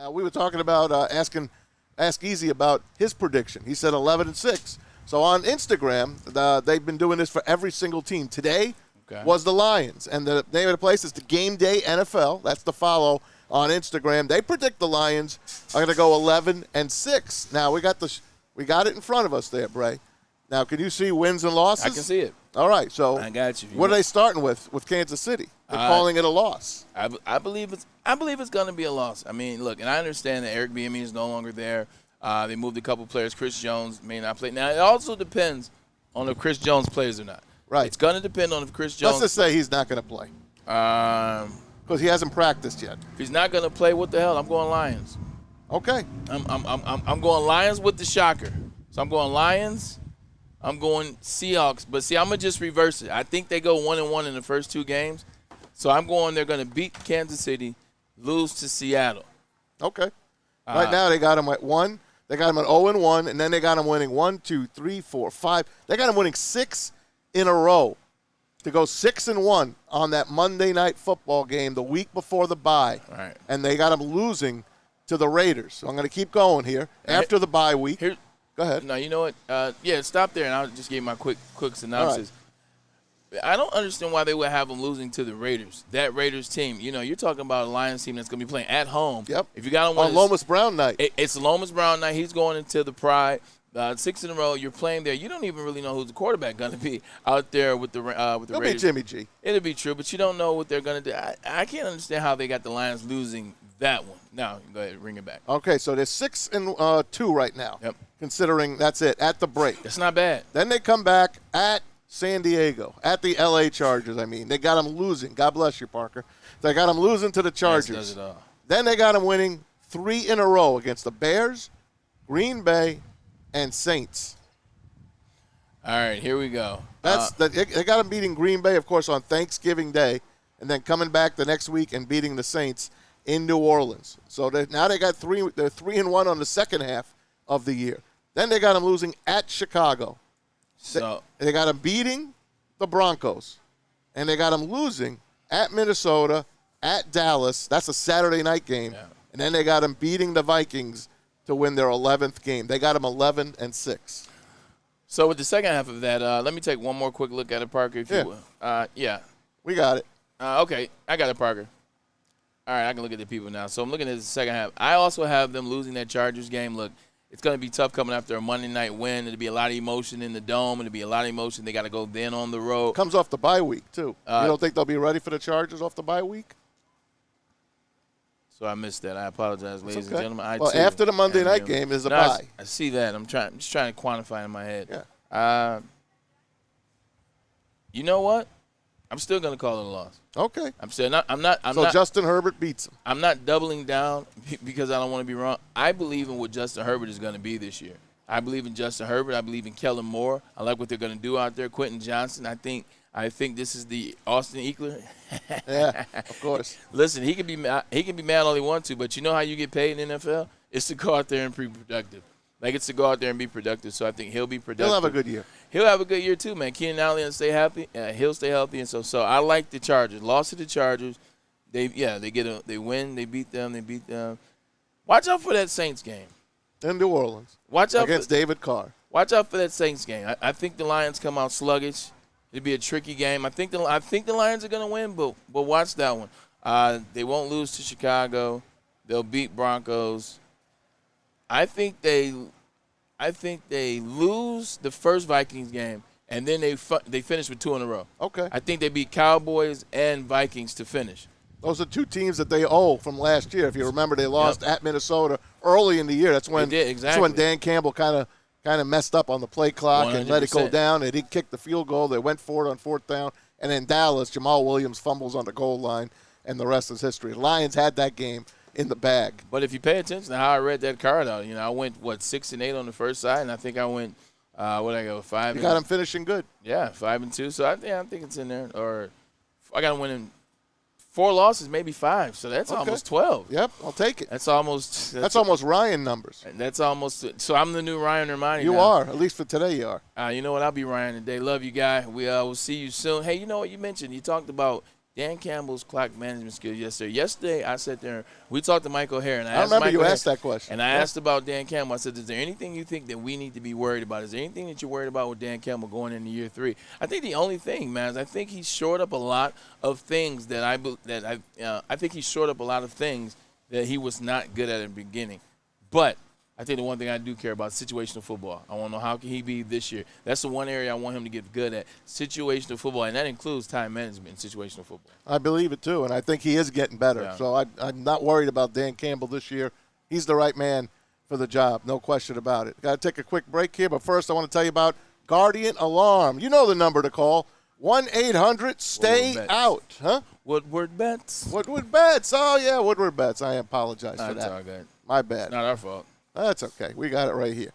Now, we were talking about Ask Easy about his prediction. He said 11-6. So on Instagram, they've been doing this for every single team. Today was the Lions, and the name of the place is the Game Day NFL. That's the follow on Instagram. They predict the Lions are going to go 11-6. Now we got it in front of us there, Bray. Now, can you see wins and losses? I can see it. All right, so I got you. What are they starting with Kansas City? They're calling it a loss. I believe it's going to be a loss. I mean, look, and I understand that Eric Bieniemy is no longer there. They moved a couple players. Chris Jones may not play. Now, it also depends on if Chris Jones plays or not. Right. It's going to depend on if Chris Jones. Let's just say he's not going to play. Because he hasn't practiced yet. If he's not going to play, what the hell? I'm going Lions. Okay. I'm going Lions with the shocker. So I'm going Lions. I'm going Seahawks. But, see, I'm going to just reverse it. I think they go 1-1 in the first two games. So I'm going they're going to beat Kansas City, lose to Seattle. Okay. Right now they got them at 1. They got them at 0-1, and then they got them winning 1, 2, 3, 4, 5. They got them winning 6 in a row to go 6-1 on that Monday Night Football game the week before the bye. Right. And they got them losing to the Raiders. So I'm going to keep going here after the bye week. Go ahead. No, you know what? Stop there, and I'll just give my quick synopsis. Right. I don't understand why they would have them losing to the Raiders. That Raiders team, you're talking about a Lions team that's going to be playing at home. Yep. If you got them on Lomas Brown night. It's Lomas Brown night. He's going into the Pride. 6 in a row. You're playing there. You don't even really know who's the quarterback going to be out there with the Raiders. It'll be Jimmy G. It'll be true, but you don't know what they're going to do. I can't understand how they got the Lions losing that one. Now, go ahead, bring it back. Okay, so they're 6-2 right now. Yep. Considering that's it at the break. That's not bad. Then they come back at San Diego, at the L.A. Chargers. They got them losing. God bless you, Parker. They got them losing to the Chargers. Yes, does it all. Then they got them winning 3 in a row against the Bears, Green Bay, and Saints. All right, here we go. They got them beating Green Bay, of course, on Thanksgiving Day, and then coming back the next week and beating the Saints in New Orleans. So now they got 3. They're 3-1 on the second half of the year. Then they got them losing at Chicago. So they got them beating the Broncos, and they got them losing at Minnesota, at Dallas. That's a Saturday night game. Yeah. And then they got them beating the Vikings to win their 11th game. They got them 11-6. So with the second half of that, let me take one more quick look at it, Parker, if you will. We got it. Okay, I got it, Parker. All right, I can look at the people now. So I'm looking at the second half. I also have them losing that Chargers game. Look, it's going to be tough coming after a Monday night win. It'll be a lot of emotion in the dome. It'll be a lot of emotion. They got to go then on the road. Comes off the bye week, too. You don't think they'll be ready for the Chargers off the bye week? So I missed that. I apologize, ladies and gentlemen. Well, after the Monday night game is a bye. I see that. I'm just trying to quantify in my head. Yeah. You know what? I'm still going to call it a loss. Okay. I'm not. Justin Herbert beats him. I'm not doubling down because I don't want to be wrong. I believe in what Justin Herbert is going to be this year. I believe in Justin Herbert. I believe in Kellen Moore. I like what they're going to do out there. Quentin Johnson. I think this is the Austin Eckler. Yeah, of course. Listen, he can be mad all he wants to, but you know how you get paid in the NFL? It's to go out there and be productive. Like, it's to go out there and be productive. So I think he'll be productive. He'll have a good year. He'll have a good year too, man. Keenan Allen will stay happy. He'll stay healthy, and so I like the Chargers. Lost to the Chargers. They win. They beat them. Watch out for that Saints game In New Orleans. Watch out against David Carr. Watch out for that Saints game. I think the Lions come out sluggish. It'll be a tricky game. I think the Lions are going to win, but watch that one. They won't lose to Chicago. They'll beat Broncos. I think they lose the first Vikings game, and then they finish with 2 in a row. Okay. I think they beat Cowboys and Vikings to finish. Those are 2 teams that they owe from last year. If you remember, they lost at Minnesota early in the year. That's when That's when Dan Campbell kind of messed up on the play clock 100%. And let it go down. They didn't kick the field goal. They went for it on 4th down. And in Dallas, Jamal Williams fumbles on the goal line, and the rest is history. Lions had that game in the bag. But if you pay attention to how I read that card out, I went 6 and 8 on the first side, and I think I went 5. You got them finishing good. Yeah, 5 and 2. So I think it's in there. Or I got them winning 4 losses, maybe 5. So that's almost 12. Yep, I'll take it. That's almost Ryan numbers. That's almost. So I'm the new Ryan Ermanni. You are, at least for today. You are. You know what? I'll be Ryan today. Love you, guy. We will see you soon. Hey, you know what you mentioned? You talked about Dan Campbell's clock management skills yesterday. Yesterday, I sat there. We talked to Mike O'Hare, and I remember you asked that question. And I asked about Dan Campbell. I said, is there anything you think that we need to be worried about? Is there anything that you're worried about with Dan Campbell going into year 3? I think the only thing, man, is I think he's shored up a lot of things I think he's shored up a lot of things that he was not good at in the beginning. But I think the one thing I do care about is situational football. I want to know how can he be this year. That's the one area I want him to get good at, situational football, and that includes time management in situational football. I believe it, too, and I think he is getting better. Yeah. So I'm not worried about Dan Campbell this year. He's the right man for the job, no question about it. Got to take a quick break here, but first I want to tell you about Guardian Alarm. You know the number to call, 1-800-STAY-OUT. Huh? Woodward Bets. Woodward Bets. Oh, yeah, Woodward Bets. I apologize for that. That's all good. My bad. It's not our fault. That's okay. We got it right here.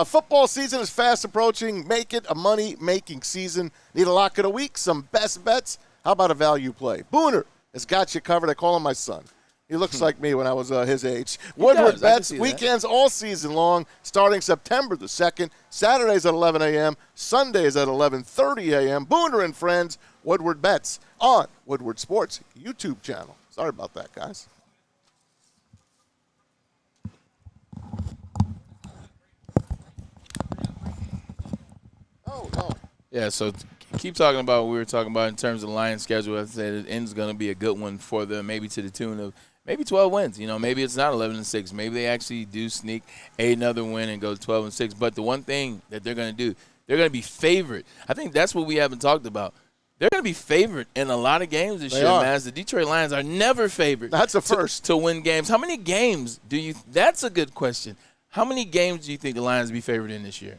Football season is fast approaching. Make it a money-making season. Need a lock of the week? Some best bets? How about a value play? Booner has got you covered. I call him my son. He looks like me when I was his age. Woodward Bets, weekends all season long, starting September the 2nd. Saturdays at 11 a.m., Sundays at 11:30 a.m. Booner and Friends, Woodward Bets on Woodward Sports YouTube channel. Sorry about that, guys. Oh, no. Yeah, so keep talking about what we were talking about in terms of the Lions schedule. I said it ends going to be a good one for them, maybe to the tune of maybe 12 wins. You know, maybe it's not 11-6. Maybe they actually do sneak another win and go 12-6. But the one thing that they're going to do, they're going to be favored. I think that's what we haven't talked about. They're going to be favored in a lot of games this year, man. The Detroit Lions are never favored. That's a first. To win games. How many games do you – that's a good question. How many games do you think the Lions will be favored in this year?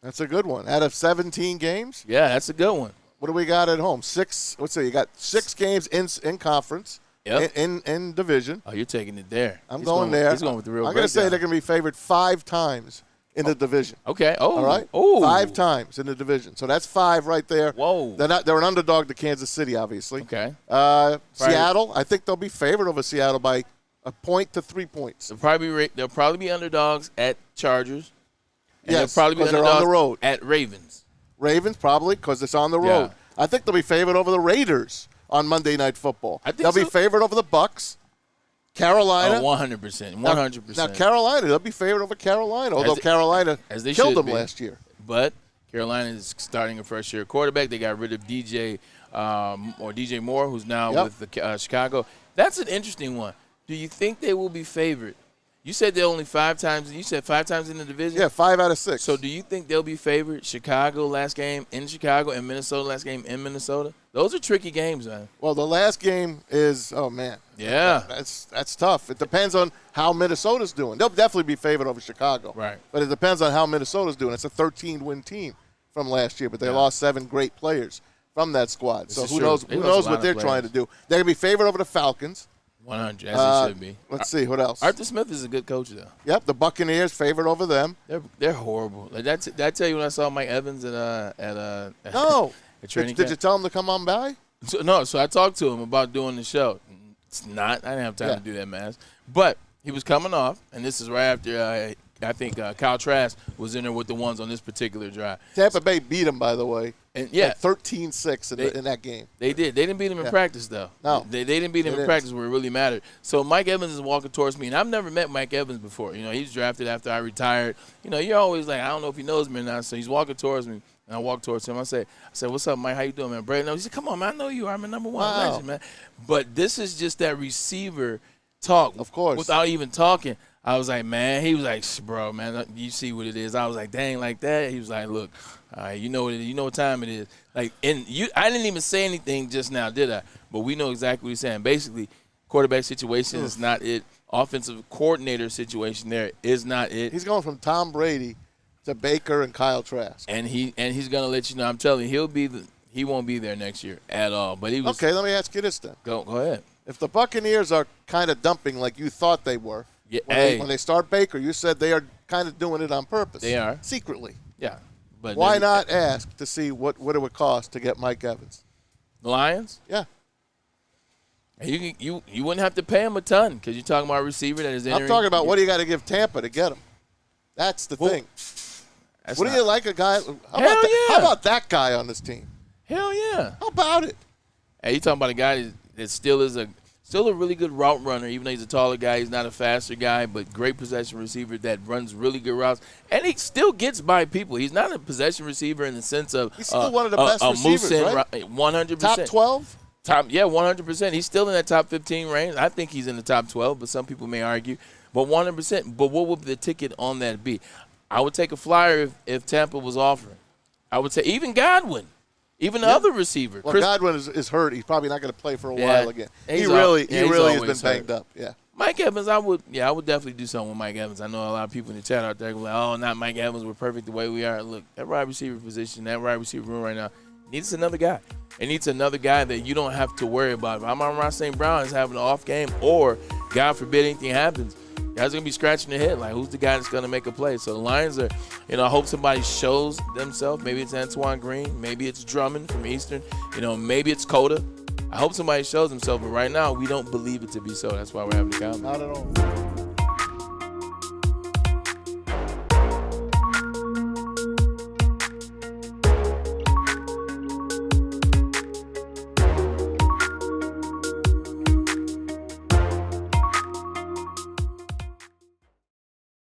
That's a good one. Out of 17 games? Yeah, that's a good one. What do we got at home? 6. Let's see. You got 6 games in conference, in division. Oh, you're taking it there. He's going there. He's going with the real I'm going to say they're going to be favored 5 times in the division. Okay. Oh. All right? Oh. 5 times in the division. So that's 5 right there. Whoa. They're an underdog to Kansas City, obviously. Okay. Seattle, I think they'll be favored over Seattle by a point to 3 points. They'll probably be underdogs at Chargers. And yes, they'll probably be they're on the road. At Ravens. Ravens probably because it's on the road. Yeah. I think they'll be favored over the Raiders on Monday Night Football. I think they'll be favored over the Bucks. Carolina. 100%. 100%. Now Carolina, they'll be favored over Carolina, although Carolina killed them last year. But Carolina is starting a first-year quarterback. They got rid of DJ Moore, who's now with the Chicago. That's an interesting one. Do you think they will be favored? You said they're only 5 times. You said 5 times in the division? Yeah, 5 out of 6. So do you think they'll be favored? Chicago last game in Chicago and Minnesota last game in Minnesota? Those are tricky games, man. Well, the last game is, oh, man. Yeah. That's tough. It depends on how Minnesota's doing. They'll definitely be favored over Chicago. Right. But it depends on how Minnesota's doing. It's a 13-win team from last year, but they lost 7 great players from that squad. So who knows what they're trying to do. They're going to be favored over the Falcons. 100, as it should be. Let's see, what else? Arthur Smith is a good coach, though. Yep, the Buccaneers favored over them. They're horrible. Like did I tell you when I saw Mike Evans at No. at training Did you tell him to come on by? So I talked to him about doing the show. It's not. I didn't have time to do that, man. But he was coming off, and this is right after I think Kyle Trask was in there with the ones on this particular drive. Tampa Bay beat him, by the way. And yeah, 13-6 in that game. They did. They didn't beat him in practice, though. No. They didn't beat him in practice where it really mattered. So Mike Evans is walking towards me, and I've never met Mike Evans before. You know, he's drafted after I retired. You know, you're always like, I don't know if he knows me or not. So he's walking towards me, and I walk towards him. I said, what's up, Mike? How you doing, man? Brandon, he said, come on, man. I know you are. I'm a number 1 legend, man. But this is just that receiver talk. Of course. Without even talking. I was like, man. He was like, bro, man, you see what it is. I was like, dang, like that. He was like, look, all right, you know what it is. You know what time it is. Like, I didn't even say anything just now, did I? But we know exactly what he's saying. Basically, quarterback situation is not it. Offensive coordinator situation there is not it. He's going from Tom Brady to Baker and Kyle Trask. And he's gonna let you know. I'm telling you, he won't be there next year at all. But he was okay. Let me ask you this then. Go ahead. If the Buccaneers are kind of dumping like you thought they were, when they start Baker, you said they are kind of doing it on purpose. They are secretly. Yeah. But why not ask to see what it would cost to get Mike Evans? The Lions? Yeah. And you wouldn't have to pay him a ton because you're talking about a receiver that is entering. I'm talking about what do you got to give Tampa to get him? That's the thing. Wouldn't you like a guy? How about that guy on this team? Hell yeah. How about it? Hey, you talking about a guy that still is a really good route runner, even though he's a taller guy. He's not a faster guy, but great possession receiver that runs really good routes. And he still gets by people. He's not a possession receiver in the sense of he's still one of the best receivers, right? 100%. Top 12? Yeah, 100%. He's still in that top 15 range. I think he's in the top 12, but some people may argue. But 100%. But what would the ticket on that be? I would take a flyer if Tampa was offering. I would say even Godwin. Even the other receiver. Well, Godwin is hurt. He's probably not going to play for a while again. He really has been banged up. Yeah. Mike Evans, I would definitely do something with Mike Evans. I know a lot of people in the chat out there go like, oh, not Mike Evans. We're perfect the way we are. Look, that wide receiver position, that wide receiver room right now needs another guy. It needs another guy that you don't have to worry about. If Amon-Ra St. Brown is having an off game, or God forbid anything happens, guys are going to be scratching their head like, who's the guy that's going to make a play? So the Lions are, I hope somebody shows themselves. Maybe it's Antoine Green. Maybe it's Drummond from Eastern. Maybe it's Coda. I hope somebody shows himself. But right now, we don't believe it to be so. That's why we're having the comment. Not at all.